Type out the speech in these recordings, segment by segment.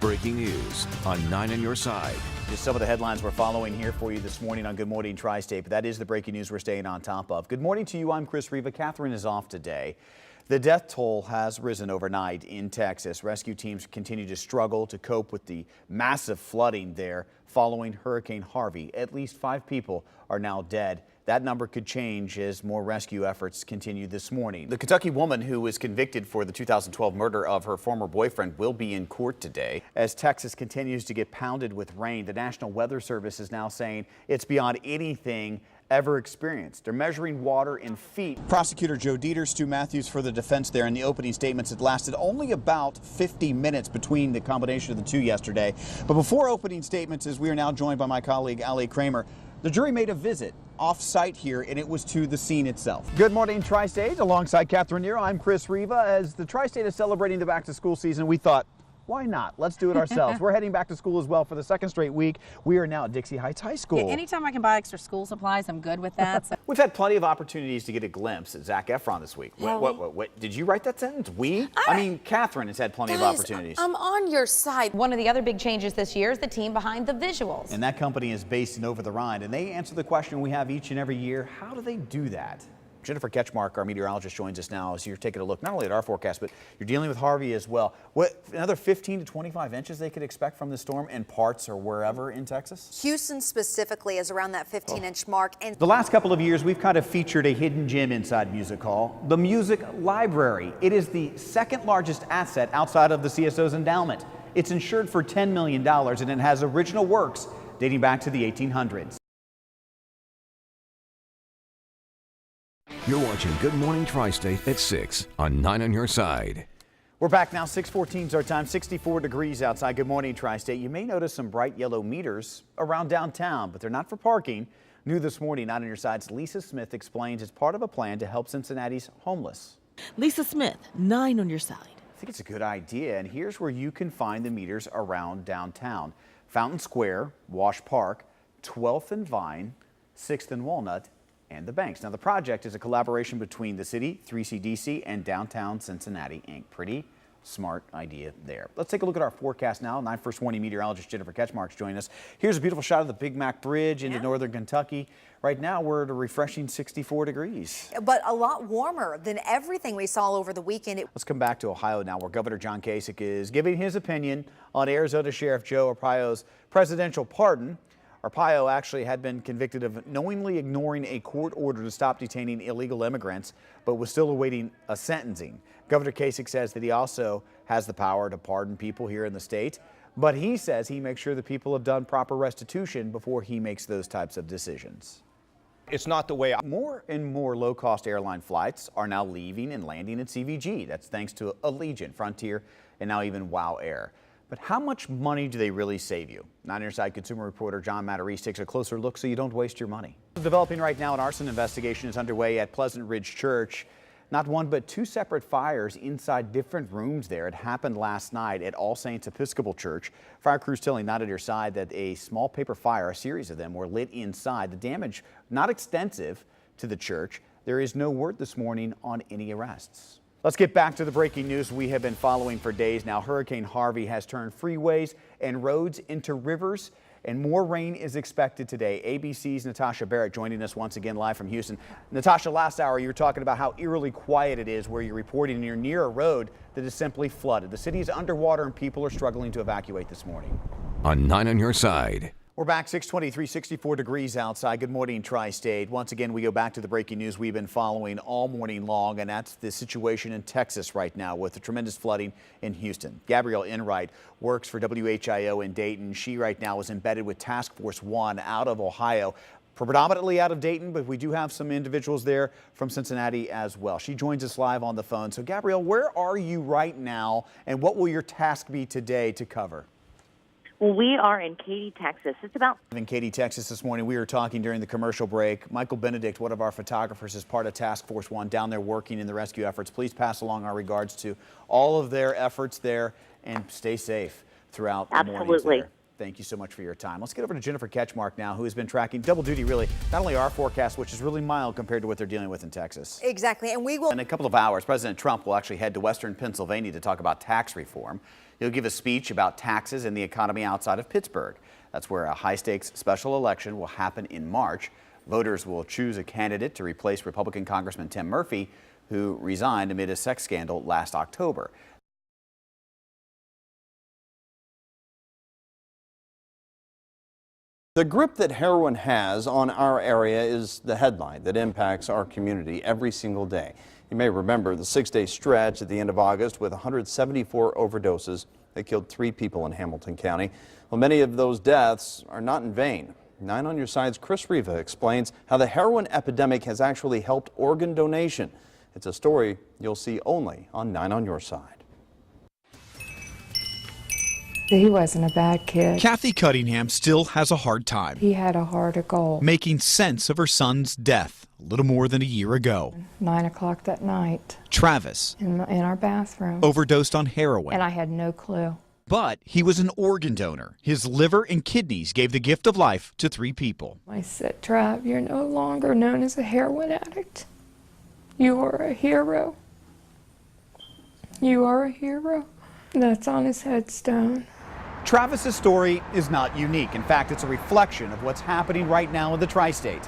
breaking news on 9 on your side. Just some of the headlines we're following here for you this morning on Good Morning Tri-State, but that is the breaking news we're staying on top of. Good morning to you. I'm Chris Riva. Catherine is off today. The death toll has risen overnight in Texas. Rescue teams continue to struggle to cope with the massive flooding there following Hurricane Harvey. At least 5 people are now dead. That number could change as more rescue efforts continue this morning. The Kentucky woman who was convicted for the 2012 murder of her former boyfriend will be in court today. As Texas continues to get pounded with rain, the National Weather Service is now saying it's beyond anything ever experienced. They're measuring water in feet. Prosecutor Joe Dieter, Stu Matthews for the defense there in the opening statements. It lasted only about 50 minutes between the combination of the two yesterday. But before opening statements, as we are now joined by my colleague Ali Kramer, the jury made a visit off-site here, and it was to the scene itself. Good morning, Tri-State. Alongside Catherine Nero, I'm Chris Riva. As the Tri-State is celebrating the back-to-school season, we thought, why not? Let's do it ourselves. We're heading back to school as well for the second straight week. We are now at Dixie Heights High School. Yeah, anytime I can buy extra school supplies, I'm good with that. So. We've had plenty of opportunities to get a glimpse at Zac Efron this week. What, did you write that sentence? I mean, Catherine has had plenty of opportunities. I'm on your side. One of the other big changes this year is the team behind the visuals. And that company is based in Over the Rhine, and they answer the question we have each and every year: how do they do that? Jennifer Ketchmark, our meteorologist, joins us now as you're taking a look not only at our forecast, but you're dealing with Harvey as well. What, another 15 to 25 inches they could expect from the storm in parts or wherever in Texas? Houston specifically is around that 15-inch mark. And the last couple of years, we've kind of featured a hidden gem inside Music Hall, the Music Library. It is the second largest asset outside of the CSO's endowment. It's insured for $10 million, and it has original works dating back to the 1800s. You're watching Good Morning Tri-State at 6 on 9 on your side. We're back now. 6:14 is our time. 64 degrees outside. Good morning, Tri-State. You may notice some bright yellow meters around downtown, but they're not for parking. New this morning, 9 on your side's Lisa Smith explains it's part of a plan to help Cincinnati's homeless. Lisa Smith, 9 on your side. I think it's a good idea, and here's where you can find the meters around downtown. Fountain Square, Wash Park, 12th and Vine, 6th and Walnut, and the banks. Now, the project is a collaboration between the city, 3CDC, and Downtown Cincinnati, Inc. Pretty smart idea there. Let's take a look at our forecast now. 9 First Warning meteorologist Jennifer Ketchmark's joining us. Here's a beautiful shot of the Big Mac Bridge into northern Kentucky. Right now, we're at a refreshing 64 degrees. But a lot warmer than everything we saw over the weekend. Let's come back to Ohio now, where Governor John Kasich is giving his opinion on Arizona Sheriff Joe Arpaio's presidential pardon. Arpaio actually had been convicted of knowingly ignoring a court order to stop detaining illegal immigrants, but was still awaiting a sentencing. Governor Kasich says that he also has the power to pardon people here in the state, but he says he makes sure the people have done proper restitution before he makes those types of decisions. It's not the way. More and more low-cost airline flights are now leaving and landing at CVG. That's thanks to Allegiant, Frontier, and now even WOW Air. But how much money do they really save you? 9 on your side consumer reporter John Matarese takes a closer look so you don't waste your money. Developing right now, an arson investigation is underway at Pleasant Ridge Church. Not one, but 2 separate fires inside different rooms there. It happened last night at All Saints Episcopal Church. Fire crews telling 9 on your side that a small paper fire, a series of them, were lit inside. The damage not extensive to the church. There is no word this morning on any arrests. Let's get back to the breaking news we have been following for days now. Hurricane Harvey has turned freeways and roads into rivers, and more rain is expected today. ABC's Natasha Barrett joining us once again live from Houston. Natasha, last hour you were talking about how eerily quiet it is where you're reporting you're near a road that is simply flooded. The city is underwater and people are struggling to evacuate this morning. On 9 on your side. We're back, 623, 64 degrees outside. Good morning, Tri-State. Once again, we go back to the breaking news we've been following all morning long, and that's the situation in Texas right now with the tremendous flooding in Houston. Gabrielle Enright works for WHIO in Dayton. She right now is embedded with Task Force 1 out of Ohio, predominantly out of Dayton, but we do have some individuals there from Cincinnati as well. She joins us live on the phone. So, Gabrielle, where are you right now, and what will your task be today to cover? Well, we are in Katy, Texas. It's about in Katy, Texas this morning. We were talking during the commercial break. Michael Benedict, one of our photographers, is part of Task Force 1 down there working in the rescue efforts. Please pass along our regards to all of their efforts there and stay safe throughout the mornings there. Thank you so much for your time. Let's get over to Jennifer Ketchmark now, who has been tracking double duty, really, not only our forecast, which is really mild compared to what they're dealing with in Texas. Exactly, and we will. In a couple of hours, President Trump will actually head to Western Pennsylvania to talk about tax reform. He'll give a speech about taxes and the economy outside of Pittsburgh. That's where a high-stakes special election will happen in March. Voters will choose a candidate to replace Republican Congressman Tim Murphy, who resigned amid a sex scandal last October. The grip that heroin has on our area is the headline that impacts our community every single day. You may remember the 6-day stretch at the end of August with 174 overdoses that killed 3 people in Hamilton County. Well, many of those deaths are not in vain. 9 on Your Side's Chris Riva explains how the heroin epidemic has actually helped organ donation. It's a story you'll see only on 9 on Your Side. He wasn't a bad kid. Kathy Cunningham still has a hard time. He had a heart of gold. Making sense of her son's death a little more than a year ago. 9 o'clock that night. Travis. In our bathroom. Overdosed on heroin. And I had no clue. But he was an organ donor. His liver and kidneys gave the gift of life to 3 people. I said, Trav, you're no longer known as a heroin addict. You are a hero. You are a hero. That's on his headstone. Travis's story is not unique. In fact, it's a reflection of what's happening right now in the tri-state.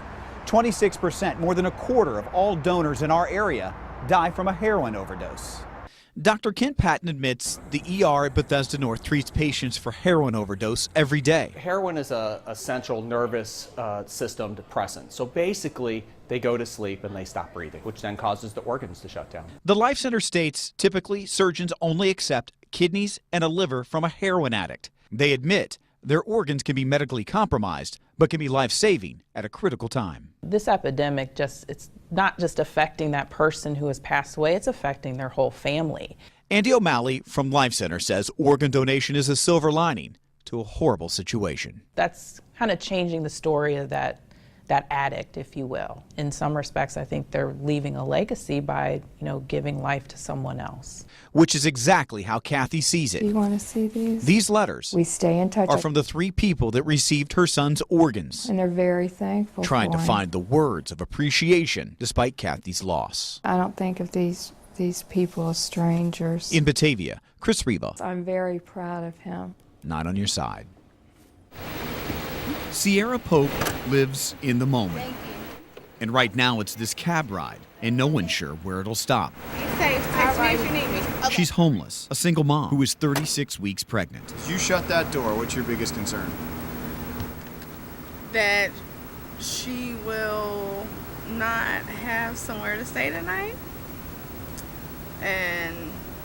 26%, more than a quarter of all donors in our area, die from a heroin overdose. Dr. Kent Patton admits the ER at Bethesda North treats patients for heroin overdose every day. Heroin is a central nervous system depressant. So basically, they go to sleep and they stop breathing, which then causes the organs to shut down. The Life Center states typically surgeons only accept kidneys and a liver from a heroin addict. They admit their organs can be medically compromised, but can be life-saving at a critical time. This epidemic it's not just affecting that person who has passed away, it's affecting their whole family. Andy O'Malley from Life Center says organ donation is a silver lining to a horrible situation. That's kind of changing the story of that addict, if you will. In some respects, I think they're leaving a legacy by, giving life to someone else. Which is exactly how Kathy sees it. Do you want to see these? These letters we stay in touch are from the 3 people that received her son's organs. And they're very thankful. Trying to find the words of appreciation despite Kathy's loss. I don't think of these people as strangers. In Batavia, Chris Riva. I'm very proud of him. 9 on Your Side. Sierra Pope lives in the moment. And right now it's this cab ride, and no one's sure where it'll stop. Be safe. Text me if you need me. Okay. She's homeless, a single mom who is 36 weeks pregnant. You shut that door. What's your biggest concern? That she will not have somewhere to stay tonight. And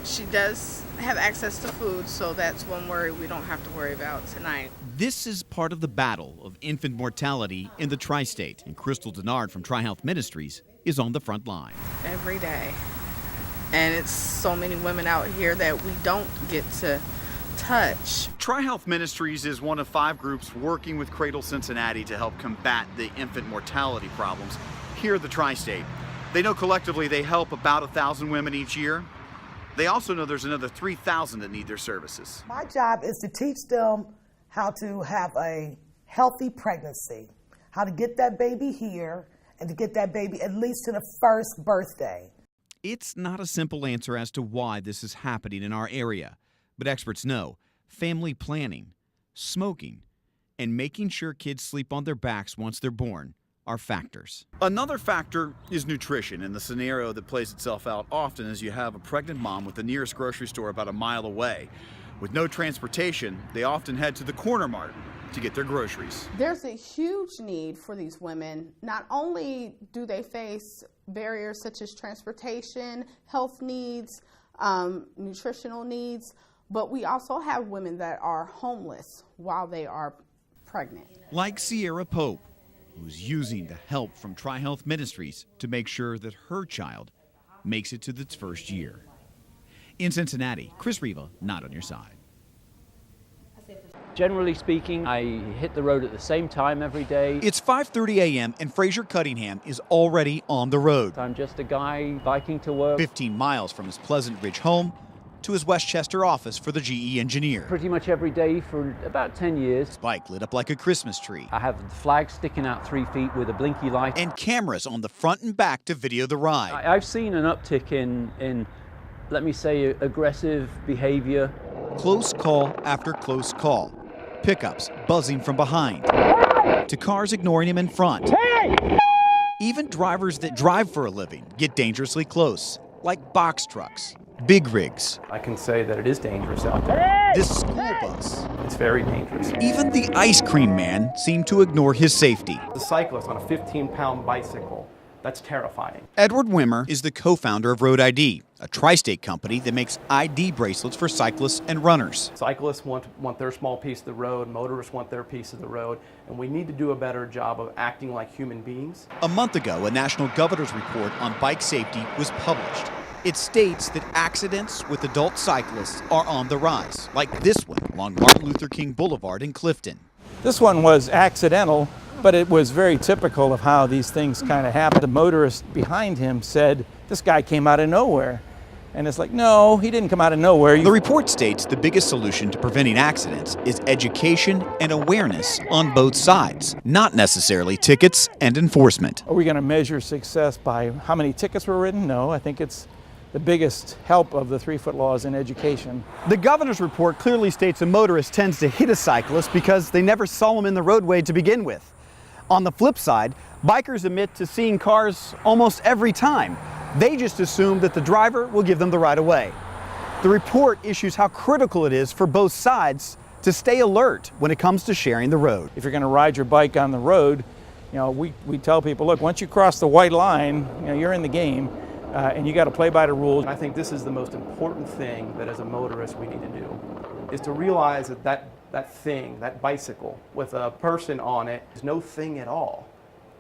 she does have access to food, so that's one worry we don't have to worry about tonight. This is part of the battle of infant mortality in the tri-state, and Crystal Denard from Tri-Health Ministries is on the front line. Every day. And it's so many women out here that we don't get to touch. Tri-Health Ministries is one of 5 groups working with Cradle Cincinnati to help combat the infant mortality problems here in the tri-state. They know collectively they help about 1,000 women each year. They also know there's another 3,000 that need their services. My job is to teach them how to have a healthy pregnancy, how to get that baby here, and to get that baby at least to the first birthday. It's not a simple answer as to why this is happening in our area, but experts know family planning, smoking, and making sure kids sleep on their backs once they're born are factors. Another factor is nutrition, and the scenario that plays itself out often is you have a pregnant mom with the nearest grocery store about a mile away. With no transportation, they often head to the corner mart to get their groceries. There's a huge need for these women. Not only do they face barriers such as transportation, health needs, nutritional needs, but we also have women that are homeless while they are pregnant. Like Sierra Pope, who's using the help from Tri-Health Ministries to make sure that her child makes it to its first year. In Cincinnati, Chris Riva, 9 on Your Side. Generally speaking, I hit the road at the same time every day. It's 5:30 a.m. and Fraser Cunningham is already on the road. I'm just a guy biking to work. 15 miles from his Pleasant Ridge home to his Westchester office for the GE engineer. Pretty much every day for about 10 years. His bike lit up like a Christmas tree. I have the flag sticking out 3 feet with a blinky light. And cameras on the front and back to video the ride. I've seen an uptick in, let me say, aggressive behavior. Close call after close call. Pickups buzzing from behind. To cars ignoring him in front. Hey! Even drivers that drive for a living get dangerously close, like box trucks, big rigs. I can say that it is dangerous out there. This school bus. It's very dangerous. Even the ice cream man seemed to ignore his safety. The cyclist on a 15-pound bicycle, that's terrifying. Edward Wimmer is the co-founder of Road ID, a tri-state company that makes ID bracelets for cyclists and runners. Cyclists want their small piece of the road, motorists want their piece of the road, and we need to do a better job of acting like human beings. A month ago, a national governor's report on bike safety was published. It states that accidents with adult cyclists are on the rise, like this one along Martin Luther King Boulevard in Clifton. This one was accidental, but it was very typical of how these things kind of happen. The motorist behind him said, "This guy came out of nowhere." And it's like, no, he didn't come out of nowhere. The report states the biggest solution to preventing accidents is education and awareness on both sides, not necessarily tickets and enforcement. Are we going to measure success by how many tickets were written? No, I think it's the biggest help of the 3-foot laws in education. The governor's report clearly states a motorist tends to hit a cyclist because they never saw him in the roadway to begin with. On the flip side, bikers admit to seeing cars almost every time. They just assume that the driver will give them the right of way. The report issues how critical it is for both sides to stay alert when it comes to sharing the road. If you're going to ride your bike on the road, we tell people, look, once you cross the white line, you're in the game. And you got to play by the rules. I think this is the most important thing that as a motorist we need to do, is to realize that thing, that bicycle with a person on it, is no thing at all.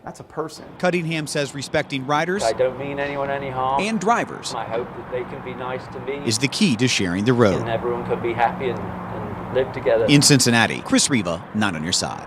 That's a person. Cunningham says respecting riders I don't mean anyone any harm. and drivers I hope that they can be nice to me. is the key to sharing the road. And everyone can be happy and live together. In Cincinnati, Chris Riva, 9 on your side.